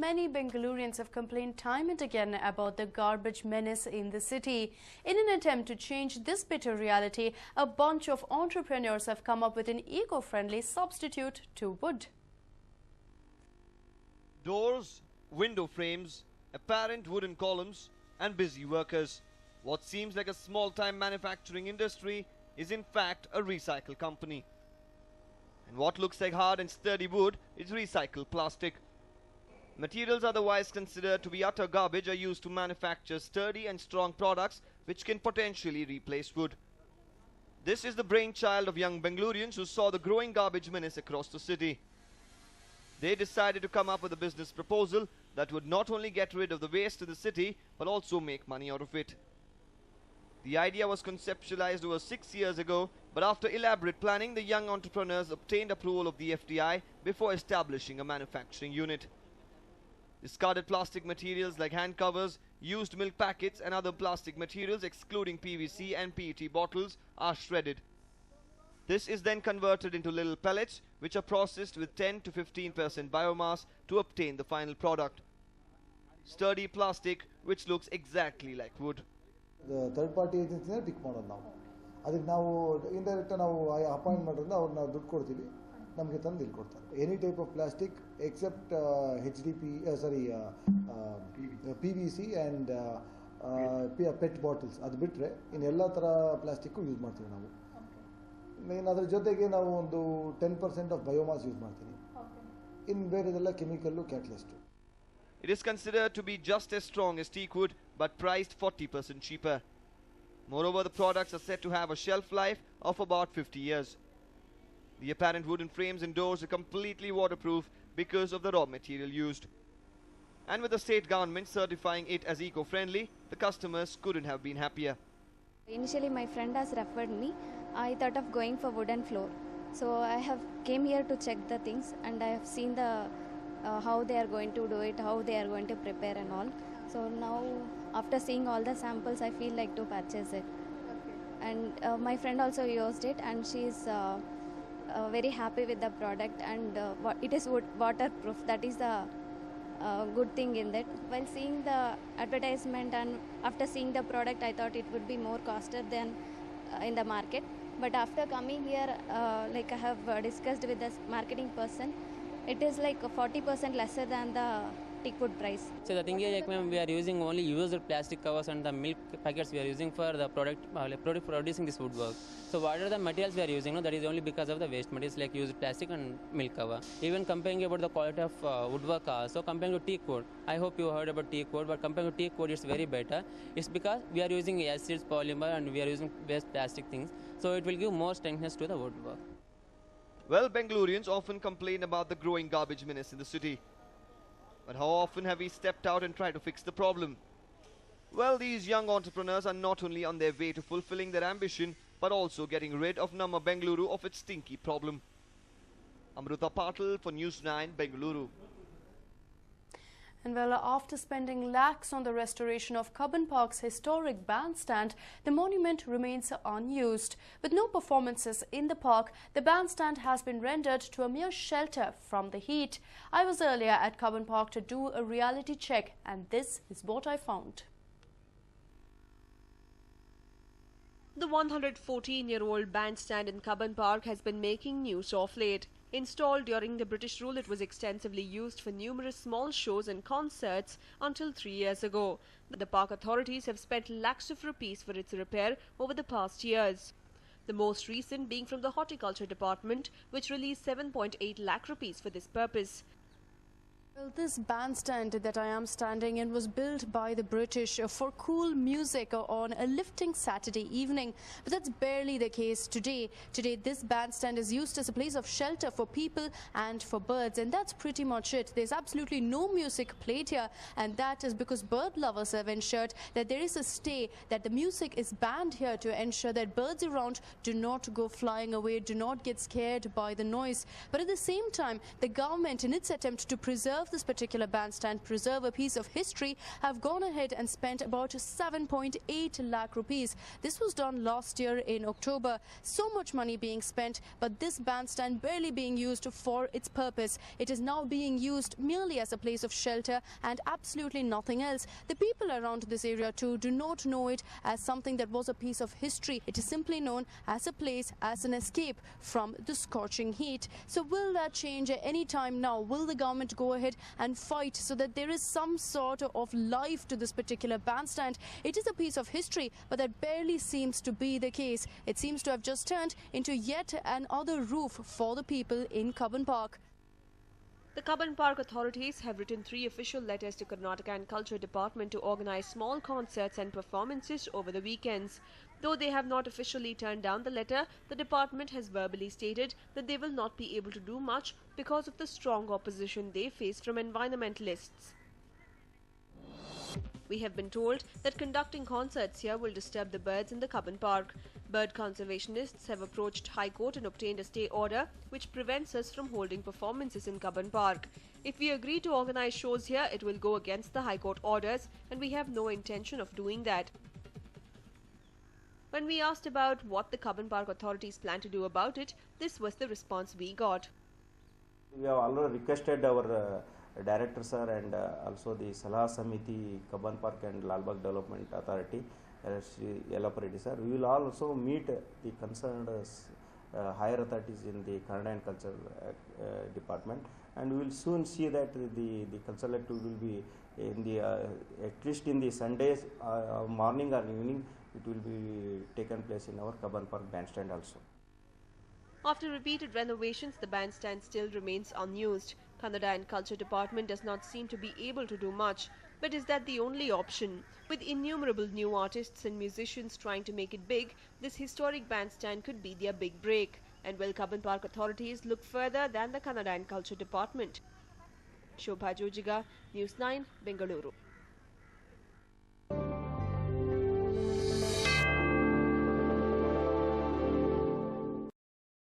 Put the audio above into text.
many Bengalurians have complained time and again about the garbage menace in the city. In an attempt to change this bitter reality, a bunch of entrepreneurs have come up with an eco-friendly substitute to wood. Doors, window frames, apparent wooden columns and busy workers. What seems like a small-time manufacturing industry is in fact a recycle company. And what looks like hard and sturdy wood is recycled plastic. Materials otherwise considered to be utter garbage are used to manufacture sturdy and strong products which can potentially replace wood. This is the brainchild of young Bengalurians who saw the growing garbage menace across the city. They decided to come up with a business proposal that would not only get rid of the waste in the city but also make money out of it. The idea was conceptualized over 6 years ago, but after elaborate planning, the young entrepreneurs obtained approval of the FDI before establishing a manufacturing unit. Discarded plastic materials like hand covers, used milk packets and other plastic materials excluding PVC and PET bottles are shredded. This is then converted into little pellets which are processed with 10 to 15% biomass to obtain the final product. Sturdy plastic which looks exactly like wood. The third party agency tick ಮಾಡೋದು ನಾವು ಅದಕ್ಕೆ ನಾವು indirect ನಾವು appoint ಮಾಡೋದ್ರಿಂದ ಅವ್ರು ನಾವು ದುಡ್ಡು ಕೊಡ್ತೀವಿ ನಮಗೆ ತಂದು ಇಲ್ಲಿ ಕೊಡ್ತಾರೆ any type of plastic except PVC and pet bottles ಅದು ಬಿಟ್ಟರೆ ಇನ್ನೆಲ್ಲ ಥರ ಪ್ಲಾಸ್ಟಿಕ್ಕು ಯೂಸ್ ಮಾಡ್ತೀವಿ ನಾವು ಮೇನ್ ಅದರ ಜೊತೆಗೆ ನಾವು ಒಂದು 10% ಆಫ್ ಬಯೋಮಾಸ್ ಯೂಸ್ ಮಾಡ್ತೀವಿ ಇನ್ನು ಬೇರೆದೆಲ್ಲ chemical ಕ್ಯಾಟಲಿಸ್ಟು. It is considered to be just as strong as teak wood but priced 40% cheaper. Moreover, the products are said to have a shelf life of about 50 years. The apparent wooden frames and doors are completely waterproof because of the raw material used. And with the state government certifying it as eco-friendly, the customers couldn't have been happier. Initially my friend has referred me. I thought of going for wooden floor. So I have came here to check the things and I have seen the how they are going to do it, how they are going to prepare and all. So now after seeing all the samples I feel like to purchase it. Okay. And my friend also used it and she is very happy with the product and it is waterproof. That is the good thing in that. While seeing the advertisement and after seeing the product I thought it would be more costly than in the market. But after coming here like I have discussed with the marketing person, it is like 40% lesser than the teak wood price. So the thing is, like, we are using only used plastic covers and the milk packets we are using for the product producing this woodwork. So what are the materials we are using? No, that is only because of the waste materials like used plastic and milk cover. Even comparing about the quality of woodwork also, comparing to teak wood, I hope you heard about teak wood, but comparing to teak wood it's very better. It's because we are using acids, polymer and we are using waste plastic things. So it will give more strengthness to the woodwork. Well, Bengalurians often complain about the growing garbage menace in the city. But how often have we stepped out and tried to fix the problem? Well, these young entrepreneurs are not only on their way to fulfilling their ambition, but also getting rid of Namma Bengaluru of its stinky problem. Amruta Patil for News 9, Bengaluru. And well, after spending lakhs on the restoration of Cubbon Park's historic bandstand, the monument remains unused. With no performances in the park, the bandstand has been rendered to a mere shelter from the heat. I was earlier at Cubbon Park to do a reality check, and this is what I found. The 114-year-old bandstand in Cubbon Park has been making news of late. Installed during the British rule, it was extensively used for numerous small shows and concerts until 3 years ago. The park authorities have spent lakhs of rupees for its repair over the past years. The most recent being from the Horticulture Department, which released 7.8 lakh rupees for this purpose. Well, this bandstand that I am standing in was built by the British for cool music on a lifting Saturday evening. But that's barely the case today. Today, this bandstand is used as a place of shelter for people and for birds. And that's pretty much it. There's absolutely no music played here. And that is because bird lovers have ensured that there is a stay, that the music is banned here to ensure that birds around do not go flying away, do not get scared by the noise. But at the same time, the government, in its attempt to preserve of this particular bandstand preserve a piece of history have gone ahead and spent about 7.8 lakh rupees. This was done last year in October. So much money being spent, but this bandstand barely being used for its purpose. It is now being used merely as a place of shelter and absolutely nothing else. The people around this area too do not know it as something that was a piece of history. It is simply known as a place, as an escape from the scorching heat. So will that change at any time now? Will the government go ahead and fight so that there is some sort of life to this particular bandstand? It is a piece of history, but that barely seems to be the case. It seems to have just turned into yet another roof for the people in Cubbon Park. The Cubbon Park authorities have written 3 official letters to Karnataka and Culture Department to organize small concerts and performances over the weekends. Though they have not officially turned down the letter, the department has verbally stated that they will not be able to do much because of the strong opposition they face from environmentalists. We have been told that conducting concerts here will disturb the birds in the Cubbon Park. Bird conservationists have approached High Court and obtained a stay order which prevents us from holding performances in Cubbon Park. If we agree to organize shows here, it will go against the High Court orders, and we have no intention of doing that. When we asked about what the Cubbon Park authorities plan to do about it, this was the response we got. We have already requested our Director sir and also the Salaha Samiti, Cubbon Park and Lalbagh Development Authority, Shri Yellappa Reddy sir. We will also meet the concerned higher authorities in the Kannada and Culture Department, and we will soon see that the cultural activity will be in the at least in the Sundays morning or evening. It will be taken place in our Cubbon Park bandstand also. After repeated renovations, the bandstand still remains unused. Kannada and Culture Department does not seem to be able to do much. But is that the only option? With innumerable new artists and musicians trying to make it big, this historic bandstand could be their big break. And will Cubbon Park authorities look further than the Kannada and Culture Department? Shobha Jojiga, News 9, Bengaluru.